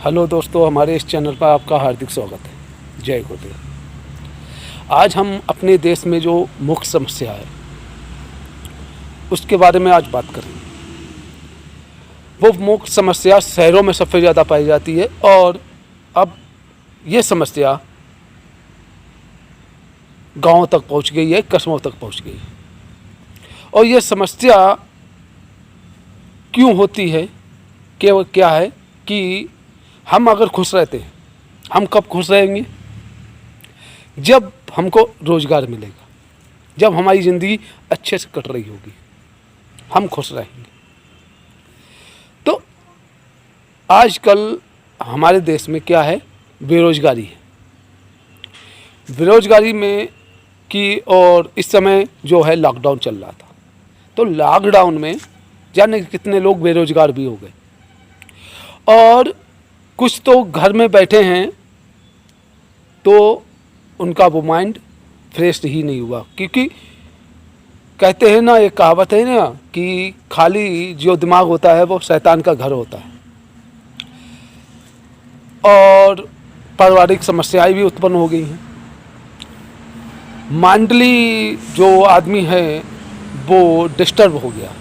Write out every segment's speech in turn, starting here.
Hello दोस्तों, हमारे इस चैनल पर आपका हार्दिक स्वागत है। जय गुरुदेव। आज हम अपने देश में जो मुख्य समस्या है उसके बारे में आज बात करेंगे। वो मुख्य समस्या शहरों में सबसे ज़्यादा पाई जाती है और अब ये समस्या गांवों तक पहुंच गई है, कस्बों तक पहुंच गई है। और ये समस्या क्यों होती है, क्या है कि हम अगर खुश रहते हैं, हम कब खुश रहेंगे? जब हमको रोज़गार मिलेगा, जब हमारी ज़िंदगी अच्छे से कट रही होगी, हम खुश रहेंगे। तो आजकल हमारे देश में क्या है? बेरोज़गारी है। बेरोज़गारी में और इस समय जो है लॉकडाउन चल रहा था, तो लॉकडाउन में जाने कितने लोग बेरोज़गार भी हो गए और कुछ तो घर में बैठे हैं, तो उनका वो माइंड फ्रेश ही नहीं हुआ। क्योंकि कहते हैं ना, एक कहावत है ना कि खाली जो दिमाग होता है वो शैतान का घर होता है। और पारिवारिक समस्याएं भी उत्पन्न हो गई हैं। मेंटली जो आदमी है वो डिस्टर्ब हो गया,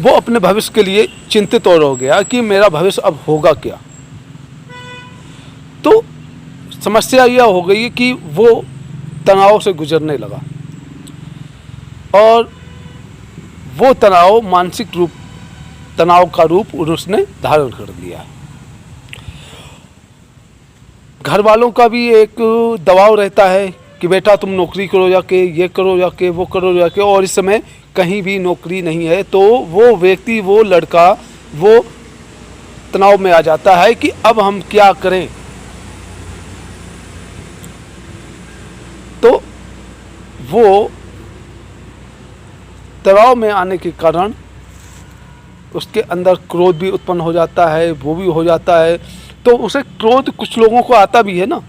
वो अपने भविष्य के लिए चिंतित और हो गया कि मेरा भविष्य अब होगा क्या। तो समस्या यह हो गई कि वो तनाव से गुजरने लगा और वो तनाव मानसिक तनाव का रूप उसने धारण कर लिया। घर वालों का भी एक दबाव रहता है कि बेटा तुम नौकरी करो जाके, ये करो जाके, वो करो जाके, और इस समय कहीं भी नौकरी नहीं है। तो वो व्यक्ति, वो लड़का, वो तनाव में आ जाता है कि अब हम क्या करें। तो वो तनाव में आने के कारण उसके अंदर क्रोध भी उत्पन्न हो जाता है, वो भी हो जाता है। तो उसे क्रोध कुछ लोगों को आता भी है ना,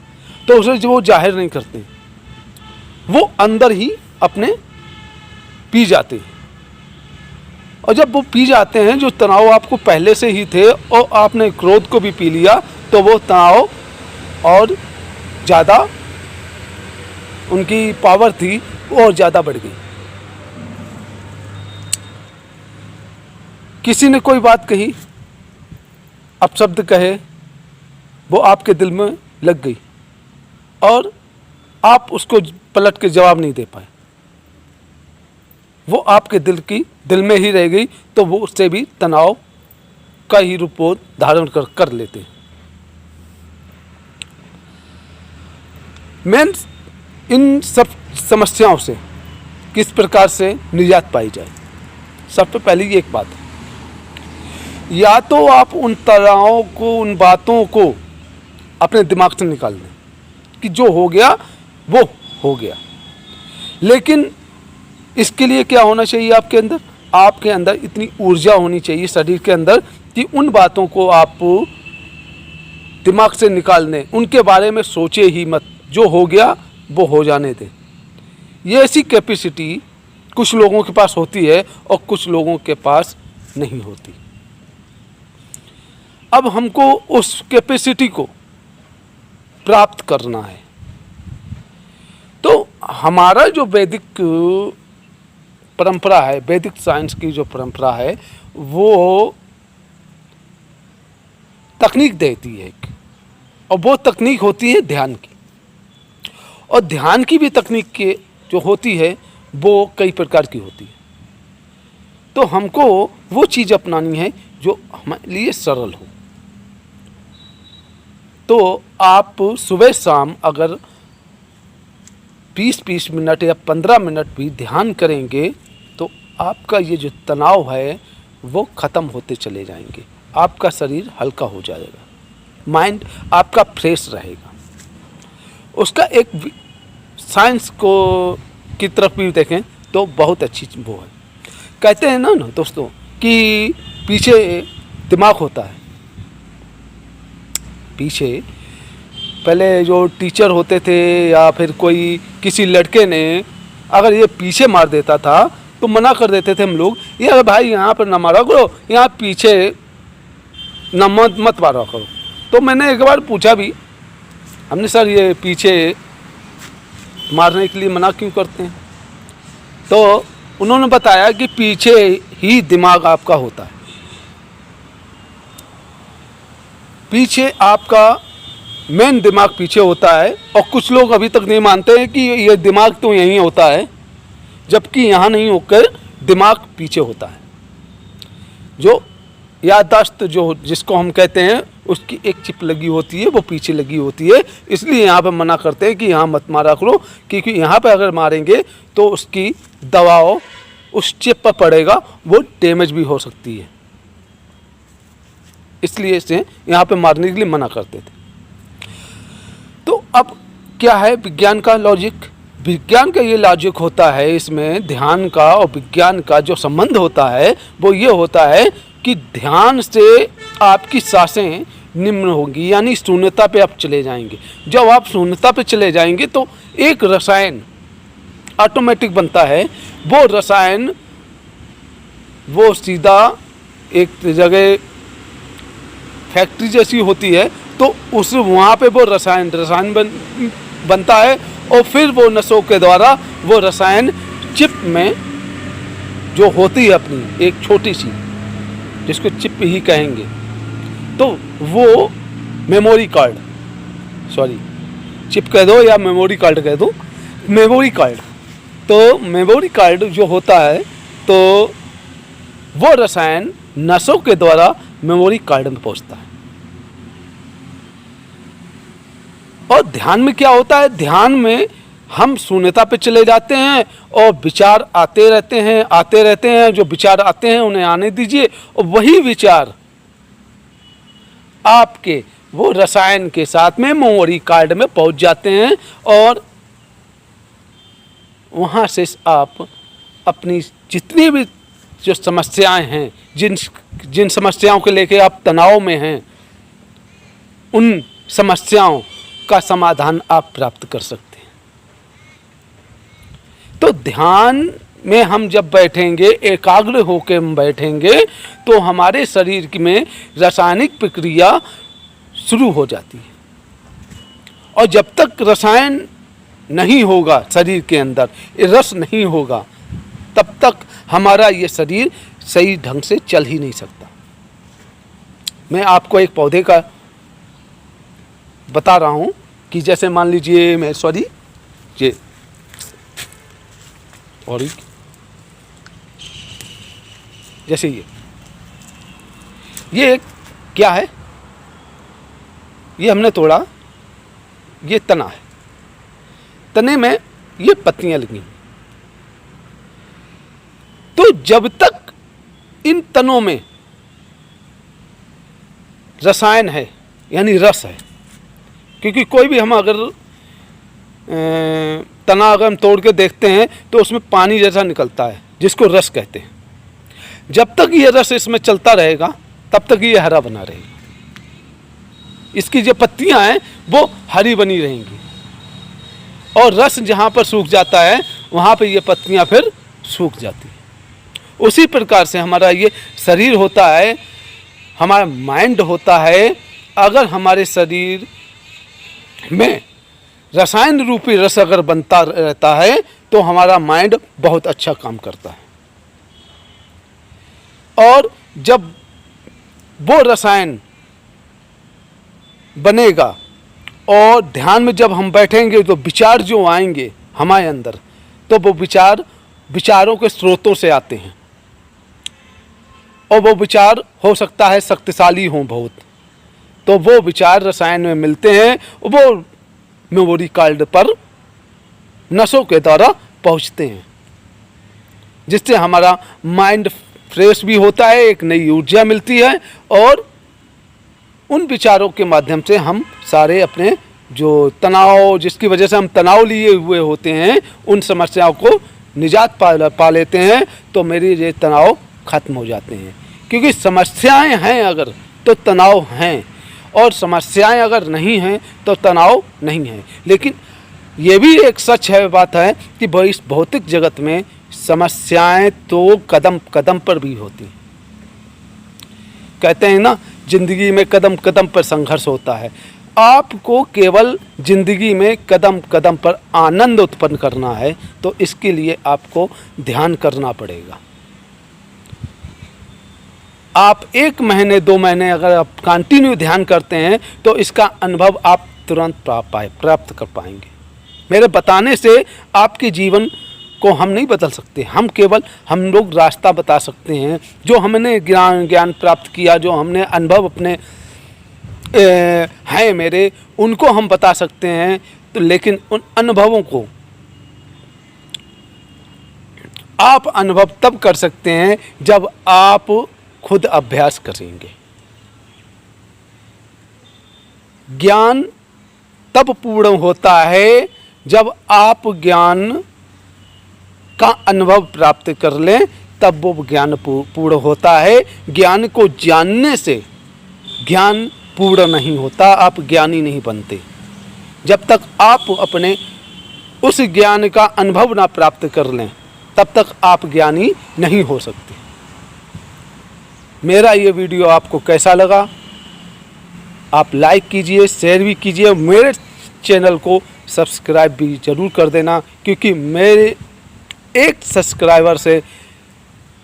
तो उसे जो वो जाहिर नहीं करते, वो अंदर ही अपने पी जाते हैं। और जब वो पी जाते हैं, जो तनाव आपको पहले से ही थे और आपने क्रोध को भी पी लिया, तो वो तनाव और ज़्यादा, उनकी पावर थी वो और ज़्यादा बढ़ गई। किसी ने कोई बात कही, अपशब्द कहे, वो आपके दिल में लग गई और आप उसको पलट के जवाब नहीं दे पाए, वो आपके दिल में ही रह गई। तो वो उससे भी तनाव का ही रूप धारण कर लेते हैं। मैं इन सब समस्याओं से किस प्रकार से निजात पाई जाए, सबसे पहले ये एक बात है, या तो आप उन तनावों को, उन बातों को अपने दिमाग से निकाल दें कि जो हो गया वो हो गया। लेकिन इसके लिए क्या होना चाहिए? आपके अंदर इतनी ऊर्जा होनी चाहिए शरीर के अंदर कि उन बातों को आप दिमाग से निकाल दें, उनके बारे में सोचे ही मत। जो हो गया वो हो जाने दें। ये ऐसी कैपेसिटी कुछ लोगों के पास होती है और कुछ लोगों के पास नहीं होती। अब हमको उस कैपेसिटी को प्राप्त करना है। तो हमारा जो वैदिक परंपरा है, वैदिक साइंस की जो परंपरा है, वो तकनीक देती है एक, और वो तकनीक होती है ध्यान की। और ध्यान की भी तकनीक के जो होती है वो कई प्रकार की होती है। तो हमको वो चीज़ अपनानी है जो हमारे लिए सरल हो। तो आप सुबह शाम अगर 20-20 मिनट या 15 मिनट भी ध्यान करेंगे तो आपका ये जो तनाव है वो ख़त्म होते चले जाएंगे। आपका शरीर हल्का हो जाएगा, माइंड आपका फ्रेश रहेगा। उसका एक साइंस को की तरफ भी देखें तो बहुत अच्छी वो है। कहते हैं ना दोस्तों कि पीछे दिमाग होता है। पीछे पहले जो टीचर होते थे या फिर कोई किसी लड़के ने अगर ये पीछे मार देता था तो मना कर देते थे हम लोग, ये भाई यहाँ पर ना मारा करो, यहाँ पीछे ना मत मारा करो। तो मैंने एक बार पूछा भी, हमने सर ये पीछे मारने के लिए मना क्यों करते हैं? तो उन्होंने बताया कि पीछे ही दिमाग आपका होता है, पीछे आपका मेन दिमाग पीछे होता है। और कुछ लोग अभी तक नहीं मानते हैं कि ये दिमाग तो यहीं होता है, जबकि यहाँ नहीं होकर दिमाग पीछे होता है। जो याददाश्त जो जिसको हम कहते हैं, उसकी एक चिप लगी होती है, वो पीछे लगी होती है। इसलिए यहाँ पे मना करते हैं कि यहाँ मत मारा करो, क्योंकि यहाँ पे अगर मारेंगे तो उसकी दबाव उस चिप पर पड़ेगा, वो डैमेज भी हो सकती है। इसलिए इसे यहाँ पे मारने के लिए मना करते थे। तो अब क्या है विज्ञान का लॉजिक? विज्ञान का ये लॉजिक होता है, इसमें ध्यान का और विज्ञान का जो संबंध होता है वो ये होता है कि ध्यान से आपकी सांसें निम्न होंगी, यानी शून्यता पे आप चले जाएंगे। जब आप शून्यता पे चले जाएंगे तो एक रसायन ऑटोमेटिक बनता है। वो रसायन वो सीधा एक जगह फैक्ट्री जैसी होती है, तो उस वहाँ पे वो रसायन बनता है, और फिर वो नसों के द्वारा वो रसायन चिप में जो होती है अपनी एक छोटी सी, जिसको चिप ही कहेंगे, तो वो मेमोरी कार्ड, सॉरी चिप कह दो या मेमोरी कार्ड कह दो, मेमोरी कार्ड। तो मेमोरी कार्ड जो होता है, तो वो रसायन नसों के द्वारा मेमोरी कार्ड में पहुंचता है। और ध्यान में क्या होता है? ध्यान में हम शून्यता पे चले जाते हैं और विचार आते रहते हैं। जो विचार आते हैं उन्हें आने दीजिए, और वही विचार आपके वो रसायन के साथ में मेमोरी कार्ड में पहुंच जाते हैं, और वहां से आप अपनी जितनी भी जो समस्याएं हैं, जिन समस्याओं को लेकर आप तनाव में हैं, उन समस्याओं का समाधान आप प्राप्त कर सकते हैं। तो ध्यान में हम जब बैठेंगे, एकाग्र होकर हम बैठेंगे, तो हमारे शरीर में रासायनिक प्रक्रिया शुरू हो जाती है। और जब तक रसायन नहीं होगा शरीर के अंदर, रस नहीं होगा, तब तक हमारा ये शरीर सही ढंग से चल ही नहीं सकता। मैं आपको एक पौधे का बता रहा हूँ कि जैसे मान लीजिए मैं ये और जैसे ये क्या है? ये हमने तोड़ा, ये तना है, तने में ये पत्तियां लगी। तो जब तक इन तनों में रसायन है, यानी रस है, क्योंकि कोई भी हम अगर तना अगर हम तोड़ के देखते हैं तो उसमें पानी जैसा निकलता है, जिसको रस कहते हैं। जब तक ये रस इसमें चलता रहेगा तब तक ये हरा बना रहेगा। इसकी जो पत्तियां हैं वो हरी बनी रहेंगी, और रस जहाँ पर सूख जाता है वहाँ पे ये पत्तियां फिर सूख जाती हैं। उसी प्रकार से हमारा ये शरीर होता है, हमारा माइंड होता है। अगर हमारे शरीर में रसायन रूपी रस अगर बनता रहता है तो हमारा माइंड बहुत अच्छा काम करता है। और जब वो रसायन बनेगा और ध्यान में जब हम बैठेंगे तो विचार जो आएंगे हमारे अंदर, तो वो विचारों के स्रोतों से आते हैं, और वो विचार हो सकता है शक्तिशाली हों बहुत। तो वो विचार रसायन में मिलते हैं, वो मेमोरी कार्ड पर नसों के द्वारा पहुंचते हैं, जिससे हमारा माइंड फ्रेश भी होता है, एक नई ऊर्जा मिलती है, और उन विचारों के माध्यम से हम सारे अपने जो तनाव, जिसकी वजह से हम तनाव लिए हुए होते हैं, उन समस्याओं को निजात पा लेते हैं। तो मेरी ये तनाव खत्म हो जाते हैं, क्योंकि समस्याएं हैं अगर तो तनाव हैं, और समस्याएं अगर नहीं हैं तो तनाव नहीं है। लेकिन ये भी एक सच है, बात है कि इस भौतिक जगत में समस्याएं तो कदम कदम पर भी होती हैं। कहते हैं ना, ज़िंदगी में कदम कदम पर संघर्ष होता है। आपको केवल ज़िंदगी में कदम कदम पर आनंद उत्पन्न करना है, तो इसके लिए आपको ध्यान करना पड़ेगा। आप 1 महीने 2 महीने अगर आप कंटिन्यू ध्यान करते हैं तो इसका अनुभव आप तुरंत प्राप्त कर पाएंगे। मेरे बताने से आपके जीवन को हम नहीं बदल सकते, हम लोग रास्ता बता सकते हैं। जो हमने ज्ञान प्राप्त किया, जो हमने अनुभव अपने हैं मेरे, उनको हम बता सकते हैं। तो लेकिन उन अनुभवों को आप अनुभव तब कर सकते हैं जब आप खुद अभ्यास करेंगे। ज्ञान तब पूर्ण होता है जब आप ज्ञान का अनुभव प्राप्त कर लें, तब वो ज्ञान पूर्ण होता है। ज्ञान को जानने से ज्ञान पूर्ण नहीं होता, आप ज्ञानी नहीं बनते। जब तक आप अपने उस ज्ञान का अनुभव ना प्राप्त कर लें, तब तक आप ज्ञानी नहीं हो सकते। मेरा ये वीडियो आपको कैसा लगा? आप लाइक कीजिए, शेयर भी कीजिए, मेरे चैनल को सब्सक्राइब भी ज़रूर कर देना, क्योंकि मेरे एक सब्सक्राइबर से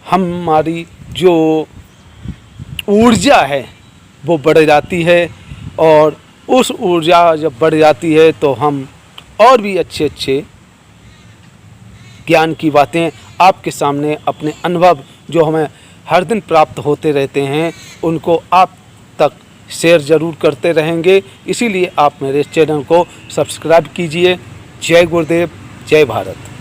हमारी जो ऊर्जा है वो बढ़ जाती है, और उस ऊर्जा जब बढ़ जाती है तो हम और भी अच्छे अच्छे ज्ञान की बातें आपके सामने, अपने अनुभव जो हमें हर दिन प्राप्त होते रहते हैं, उनको आप तक शेयर ज़रूर करते रहेंगे। इसीलिए आप मेरे चैनल को सब्सक्राइब कीजिए। जय गुरुदेव, जय भारत।